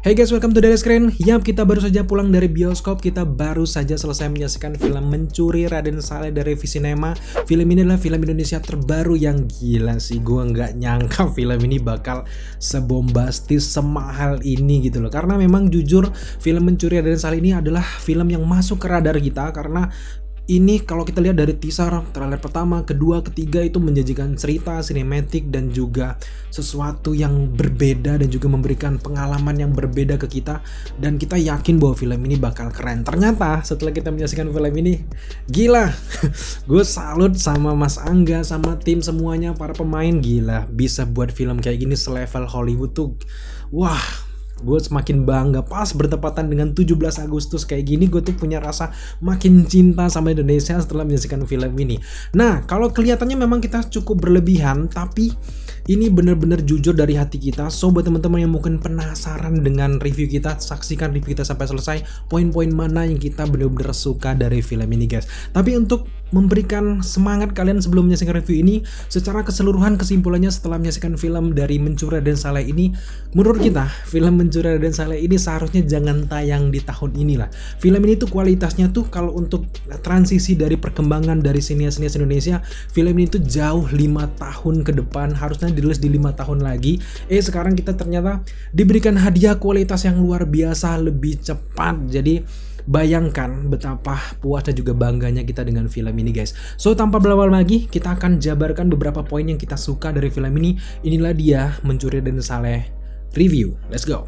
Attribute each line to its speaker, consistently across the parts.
Speaker 1: Hey guys, welcome to Daily Screen. Yap, kita baru saja pulang dari bioskop. Kita baru saja selesai menyaksikan film Mencuri Raden Saleh dari Visinema. Film ini adalah film Indonesia terbaru yang gila sih. Gue nggak nyangka film ini bakal sebombastis, semahal ini gitu loh. Karena memang jujur film Mencuri Raden Saleh ini adalah film yang masuk ke radar kita. Karena ini kalau kita lihat dari teaser, trailer pertama, kedua, ketiga itu menjanjikan cerita, sinematik, dan juga sesuatu yang berbeda dan juga memberikan pengalaman yang berbeda ke kita. Dan kita yakin bahwa film ini bakal keren. Ternyata setelah kita menyaksikan film ini, gila. Gue salut sama Mas Angga, sama tim semuanya, para pemain, gila. Bisa buat film kayak gini selevel Hollywood tuh, wah. Gue semakin bangga. Pas bertepatan dengan 17 Agustus kayak gini, gue tuh punya rasa makin cinta sama Indonesia setelah menyaksikan film ini. Nah, kalau kelihatannya memang kita cukup berlebihan, tapi ini bener-bener jujur dari hati kita. So, buat teman-teman yang mungkin penasaran dengan review kita, saksikan review kita sampai selesai. Poin-poin mana yang kita bener-bener suka dari film ini, guys. Tapi untuk memberikan semangat kalian sebelum menyaksikan review ini, secara keseluruhan kesimpulannya setelah menyaksikan film dari Mencuri Raden Saleh ini, menurut kita film Mencuri Raden Saleh ini seharusnya jangan tayang di tahun inilah. Film ini tuh kualitasnya tuh kalau untuk transisi dari perkembangan dari sinias-sinias Indonesia, film ini tuh jauh 5 tahun ke depan, harusnya dirilis di 5 tahun lagi. Sekarang kita ternyata diberikan hadiah kualitas yang luar biasa, lebih cepat. Jadi bayangkan betapa puas dan juga bangganya kita dengan film ini, guys. So, tanpa berlama-lama lagi, kita akan jabarkan beberapa poin yang kita suka dari film ini. Inilah dia Mencuri Raden Saleh review. Let's go.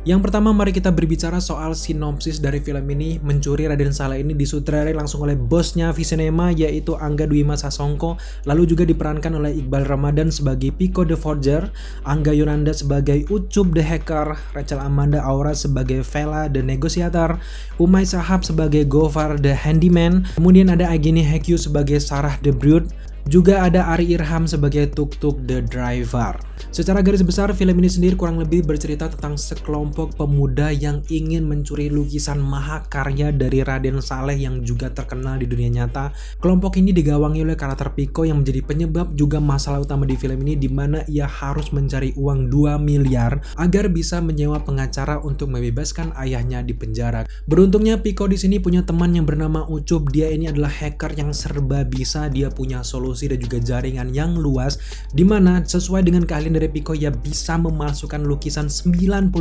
Speaker 1: Yang pertama, mari kita berbicara soal sinopsis dari film ini. Mencuri Raden Saleh ini disutradarai langsung oleh bosnya Visinema, yaitu Angga Dwi Mas Sasongko. Lalu juga diperankan oleh Iqbal Ramadan sebagai Piko the Forger, Angga Yunanda sebagai Ucup the Hacker, Rachel Amanda Aura sebagai Vela the Negotiator, Umay Sahab sebagai Gofar the Handyman, kemudian ada Agini Hekyu sebagai Sarah the Brute, juga ada Ari Irham sebagai Tuk Tuk the Driver. Secara garis besar, film ini sendiri kurang lebih bercerita tentang sekelompok pemuda yang ingin mencuri lukisan mahakarya dari Raden Saleh yang juga terkenal di dunia nyata. Kelompok ini digawangi oleh karakter Piko yang menjadi penyebab juga masalah utama di film ini, di mana ia harus mencari uang 2 miliar agar bisa menyewa pengacara untuk membebaskan ayahnya di penjara. Beruntungnya Piko di sini punya teman yang bernama Ucup. Dia ini adalah hacker yang serba bisa, dia punya solusi dan juga jaringan yang luas, di mana sesuai dengan keahlian dari Piko, ia bisa memalsukan lukisan 99%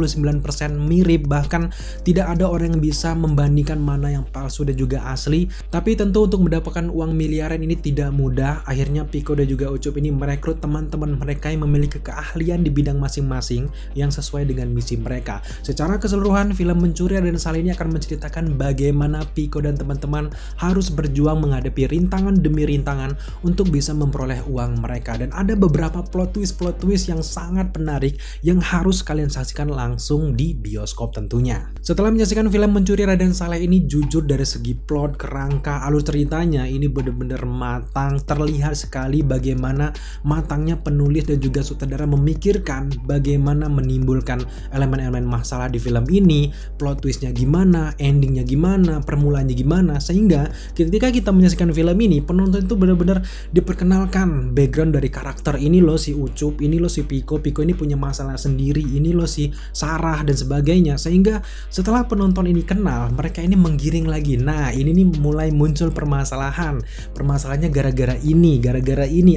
Speaker 1: mirip, bahkan tidak ada orang yang bisa membandingkan mana yang palsu dan juga asli. Tapi tentu untuk mendapatkan uang miliaran ini tidak mudah. Akhirnya Piko dan juga Ucup ini merekrut teman-teman mereka yang memiliki keahlian di bidang masing-masing yang sesuai dengan misi mereka. Secara keseluruhan, film Mencuri Raden Saleh ini akan menceritakan bagaimana Piko dan teman-teman harus berjuang menghadapi rintangan demi rintangan untuk bisa memperoleh uang mereka. Dan ada beberapa plot twist yang sangat menarik yang harus kalian saksikan langsung di bioskop tentunya. Setelah menyaksikan film Mencuri Raden Saleh ini, jujur dari segi plot, kerangka, alur ceritanya ini benar-benar matang. Terlihat sekali bagaimana matangnya penulis dan juga sutradara memikirkan bagaimana menimbulkan elemen-elemen masalah di film ini, plot twistnya gimana, endingnya gimana, permulaannya gimana, sehingga ketika kita menyaksikan film ini, penonton itu benar-benar diperkenalkan background dari karakter. Ini loh si Ucup, ini loh si Piko ini punya masalah sendiri, ini loh si Sarah dan sebagainya. Sehingga setelah penonton ini kenal, mereka ini menggiring lagi. Nah, ini nih mulai muncul permasalahannya gara-gara ini.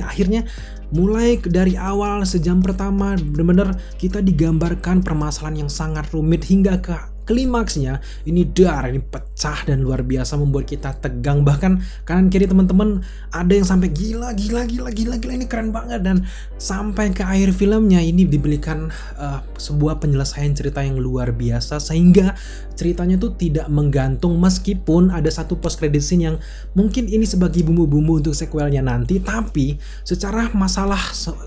Speaker 1: Akhirnya mulai dari awal sejam pertama benar-benar kita digambarkan permasalahan yang sangat rumit hingga ke klimaksnya ini pecah dan luar biasa, membuat kita tegang. Bahkan kanan kiri teman-teman ada yang sampai gila ini keren banget. Dan sampai ke akhir filmnya ini diberikan sebuah penyelesaian cerita yang luar biasa, sehingga ceritanya tuh tidak menggantung. Meskipun ada satu post credit scene yang mungkin ini sebagai bumbu-bumbu untuk sequelnya nanti, tapi secara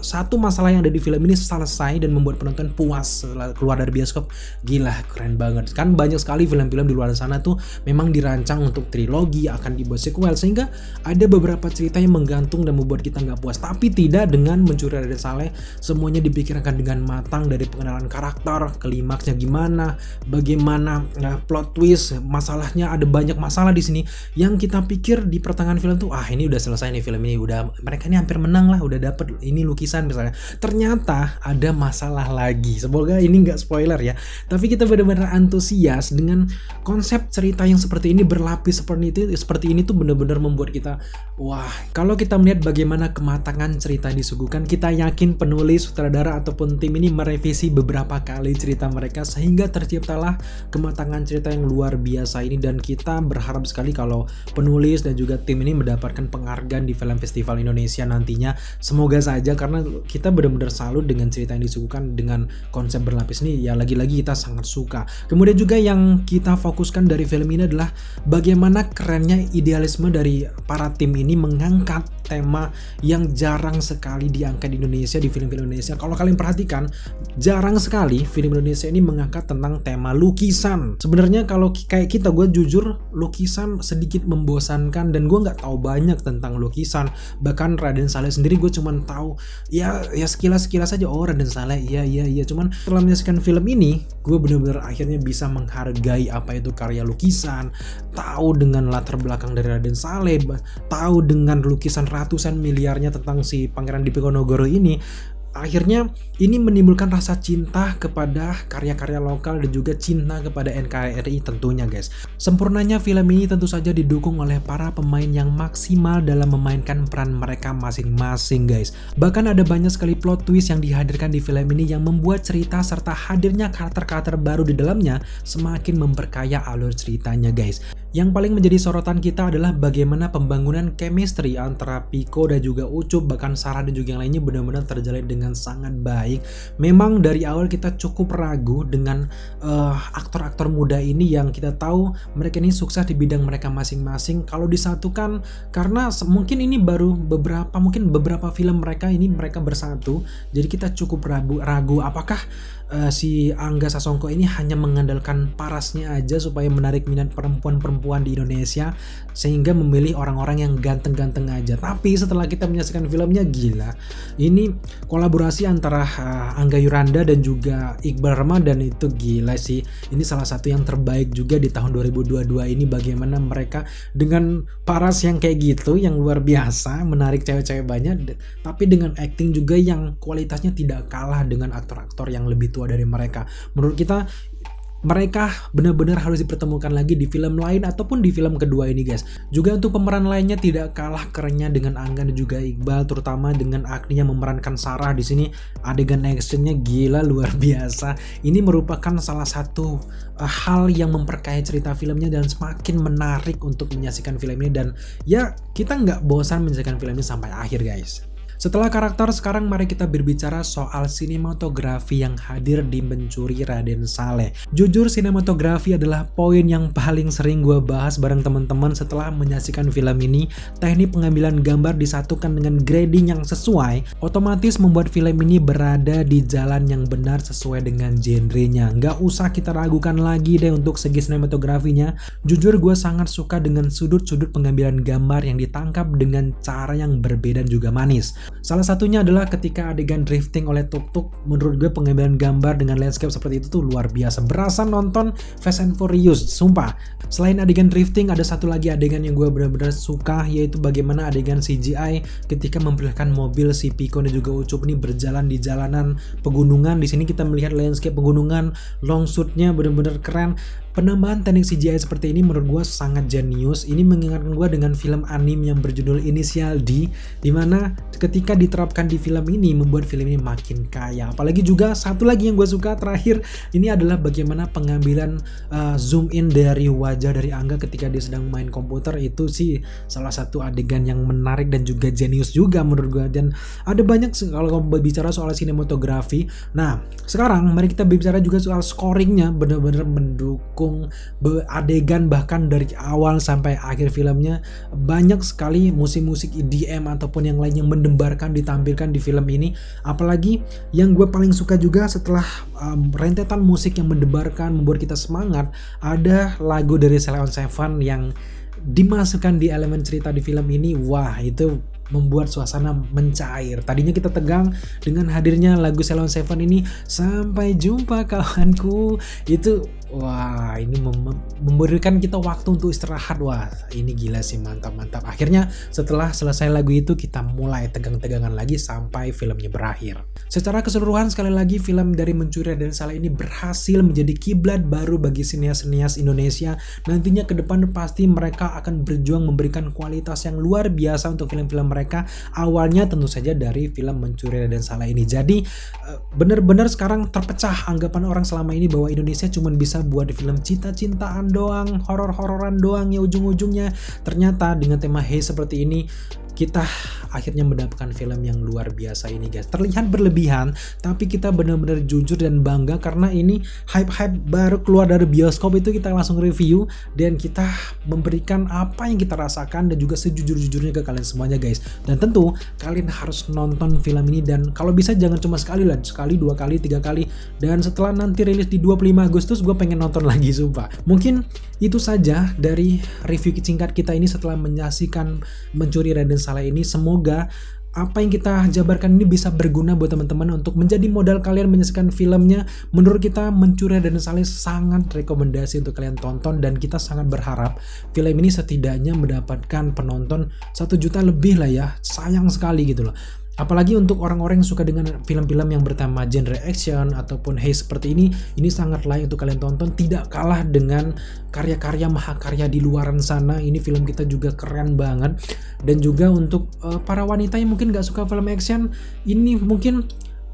Speaker 1: satu masalah yang ada di film ini selesai dan membuat penonton puas setelah keluar dari bioskop. Gila, keren banget. kan banyak sekali film-film di luar sana tuh memang dirancang untuk trilogi, akan dibuat sequel, sehingga ada beberapa cerita yang menggantung dan membuat kita nggak puas. Tapi tidak dengan Mencuri Raden Saleh, semuanya dipikirkan dengan matang, dari pengenalan karakter, klimaksnya gimana, bagaimana plot twist, masalahnya ada banyak masalah di sini yang kita pikir di pertengahan film tuh ini udah selesai nih film ini, udah mereka ini hampir menang lah, udah dapet ini lukisan misalnya. Ternyata ada masalah lagi. Semoga ini nggak spoiler ya. Tapi kita benar-benar antusias dengan konsep cerita yang seperti ini, berlapis seperti ini tuh benar-benar membuat kita wah. Kalau kita melihat bagaimana kematangan cerita disuguhkan, kita yakin penulis, sutradara ataupun tim ini merevisi beberapa kali cerita mereka sehingga terciptalah kematangan cerita yang luar biasa ini. Dan kita berharap sekali kalau penulis dan juga tim ini mendapatkan penghargaan di Film Festival Indonesia nantinya. Semoga saja, karena kita benar-benar salut dengan cerita yang disuguhkan dengan konsep berlapis ini ya, lagi-lagi kita sangat suka. Kemudian juga yang kita fokuskan dari film ini adalah bagaimana kerennya idealisme dari para tim ini mengangkat tema yang jarang sekali diangkat di Indonesia, di film-film Indonesia. Kalau kalian perhatikan, jarang sekali film Indonesia ini mengangkat tentang tema lukisan. Sebenarnya kalau kayak kita, gue jujur lukisan sedikit membosankan dan gue nggak tahu banyak tentang lukisan. Bahkan Raden Saleh sendiri gue cuman tahu ya sekilas aja, oh Raden Saleh iya. Cuman setelah menyaksikan film ini, gue benar-benar akhirnya bisa menghargai apa itu karya lukisan, tahu dengan latar belakang dari Raden Saleh, tahu dengan lukisan ratusan miliarnya tentang si Pangeran Diponegoro ini. Akhirnya ini menimbulkan rasa cinta kepada karya-karya lokal dan juga cinta kepada NKRI tentunya guys. Sempurnanya film ini tentu saja didukung oleh para pemain yang maksimal dalam memainkan peran mereka masing-masing guys. Bahkan ada banyak sekali plot twist yang dihadirkan di film ini yang membuat cerita serta hadirnya karakter-karakter baru di dalamnya semakin memperkaya alur ceritanya guys. Yang paling menjadi sorotan kita adalah bagaimana pembangunan chemistry antara Piko dan juga Ucup, bahkan Sarah dan juga yang lainnya benar-benar terjalin dengan sangat baik. Memang dari awal kita cukup ragu dengan aktor-aktor muda ini yang kita tahu mereka ini sukses di bidang mereka masing-masing. Kalau disatukan, karena mungkin ini baru beberapa film mereka bersatu, jadi kita cukup ragu apakah si Angga Sasongko ini hanya mengandalkan parasnya aja supaya menarik minat perempuan-perempuan di Indonesia sehingga memilih orang-orang yang ganteng-ganteng aja. Tapi setelah kita menyaksikan filmnya, gila, ini kolaborasi antara Angga Yuranda dan juga Iqbal Ramadan itu gila sih. Ini salah satu yang terbaik juga di tahun 2022 ini, bagaimana mereka dengan paras yang kayak gitu yang luar biasa menarik cewek-cewek banyak, tapi dengan acting juga yang kualitasnya tidak kalah dengan aktor-aktor yang lebih tua dari mereka. Menurut kita mereka benar-benar harus dipertemukan lagi di film lain ataupun di film kedua ini guys. Juga untuk pemeran lainnya tidak kalah kerennya dengan Angga dan juga Iqbal, terutama dengan Agni yang memerankan Sarah di sini. Adegan actionnya gila luar biasa. Ini merupakan salah satu hal yang memperkaya cerita filmnya dan semakin menarik untuk menyaksikan film ini, dan ya kita nggak bosan menyaksikan film ini sampai akhir guys. Setelah karakter, sekarang mari kita berbicara soal sinematografi yang hadir di Mencuri Raden Saleh. Jujur, sinematografi adalah poin yang paling sering gue bahas bareng teman-teman setelah menyaksikan film ini. Teknik pengambilan gambar disatukan dengan grading yang sesuai, otomatis membuat film ini berada di jalan yang benar sesuai dengan genrenya. Nggak usah kita ragukan lagi deh untuk segi sinematografinya. Jujur, gue sangat suka dengan sudut-sudut pengambilan gambar yang ditangkap dengan cara yang berbeda dan juga manis. Salah satunya adalah ketika adegan drifting oleh tuk-tuk. Menurut gue pengambilan gambar dengan landscape seperti itu tuh luar biasa, berasa nonton Fast and Furious, sumpah. Selain adegan drifting, ada satu lagi adegan yang gue benar-benar suka, yaitu bagaimana adegan CGI ketika memperlihatkan mobil si Piko dan juga Ucup ini berjalan di jalanan pegunungan. Di sini kita melihat landscape pegunungan, long shoot-nya benar-benar keren. Penambahan teknik CGI seperti ini menurut gue sangat jenius. Ini mengingatkan gue dengan film anime yang berjudul Inisial D, dimana ketika diterapkan di film ini membuat film ini makin kaya. Apalagi juga satu lagi yang gue suka terakhir ini adalah bagaimana pengambilan zoom in dari wajah dari Angga ketika dia sedang main komputer. Itu sih salah satu adegan yang menarik dan juga jenius juga menurut gue. Dan ada banyak kalau berbicara soal sinematografi. Nah sekarang mari kita berbicara juga soal scoringnya, benar-benar mendukung adegan, bahkan dari awal sampai akhir filmnya banyak sekali musik-musik EDM ataupun yang lain yang digambarkan, ditampilkan di film ini. Apalagi yang gue paling suka juga setelah rentetan musik yang mendebarkan, membuat kita semangat, ada lagu dari Sheila on 7 yang dimasukkan di elemen cerita di film ini. Wah, itu membuat suasana mencair. Tadinya kita tegang dengan hadirnya lagu Sheila on 7 ini, sampai jumpa kawanku. Itu wah, ini memberikan kita waktu untuk istirahat. Wah, ini gila sih, mantap. Akhirnya setelah selesai lagu itu kita mulai tegang-tegangan lagi sampai filmnya berakhir. Secara keseluruhan sekali lagi film dari Mencuri Raden Saleh ini berhasil menjadi kiblat baru bagi sinias-sinias Indonesia. Nantinya ke depan pasti mereka akan berjuang memberikan kualitas yang luar biasa untuk film-film mereka. Awalnya tentu saja dari film Mencuri Raden Saleh ini. Jadi benar-benar sekarang terpecah anggapan orang selama ini bahwa Indonesia cuma bisa buat film cinta-cintaan doang, horor-hororan doang ya ujung-ujungnya. Ternyata dengan tema Hey seperti ini kita akhirnya mendapatkan film yang luar biasa ini guys. Terlihat berlebihan, tapi kita benar-benar jujur dan bangga karena ini hype-hype baru keluar dari bioskop itu kita langsung review dan kita memberikan apa yang kita rasakan dan juga sejujur-jujurnya ke kalian semuanya guys. Dan tentu kalian harus nonton film ini dan kalau bisa jangan cuma sekali lah, sekali, 2 kali, 3 kali. Dan setelah nanti rilis di 25 Agustus gue pengen nonton lagi sumpah. Mungkin itu saja dari review singkat kita ini setelah menyaksikan Mencuri Raden Saleh ini. Semoga apa yang kita jabarkan ini bisa berguna buat teman-teman untuk menjadi modal kalian menyaksikan filmnya. Menurut kita Mencuri Raden Saleh sangat rekomendasi untuk kalian tonton dan kita sangat berharap film ini setidaknya mendapatkan penonton 1 juta lebih lah ya. Sayang sekali gitu loh. Apalagi untuk orang-orang yang suka dengan film-film yang bertema genre action ataupun Hey seperti ini sangat layak untuk kalian tonton. Tidak kalah dengan karya-karya mahakarya di luaran sana. Ini film kita juga keren banget. Dan juga untuk para wanita yang mungkin gak suka film action, ini mungkin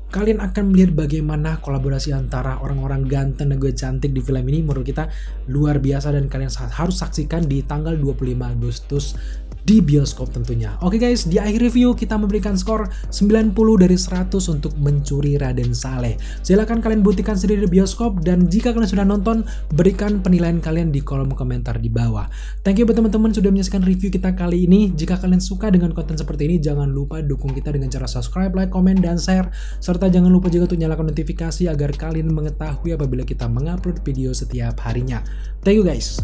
Speaker 1: kalian akan melihat bagaimana kolaborasi antara orang-orang ganteng dan gue cantik di film ini. Menurut kita luar biasa dan kalian harus saksikan di tanggal 25 Agustus di bioskop tentunya. Oke guys, di akhir review kita memberikan skor 90 dari 100 untuk Mencuri Raden Saleh. Silahkan kalian buktikan sendiri di bioskop dan jika kalian sudah nonton, berikan penilaian kalian di kolom komentar di bawah. Thank you buat teman-teman sudah menyaksikan review kita kali ini. Jika kalian suka dengan konten seperti ini, jangan lupa dukung kita dengan cara subscribe, like, komen, dan share. Serta jangan lupa juga untuk nyalakan notifikasi agar kalian mengetahui apabila kita mengupload video setiap harinya. Thank you guys.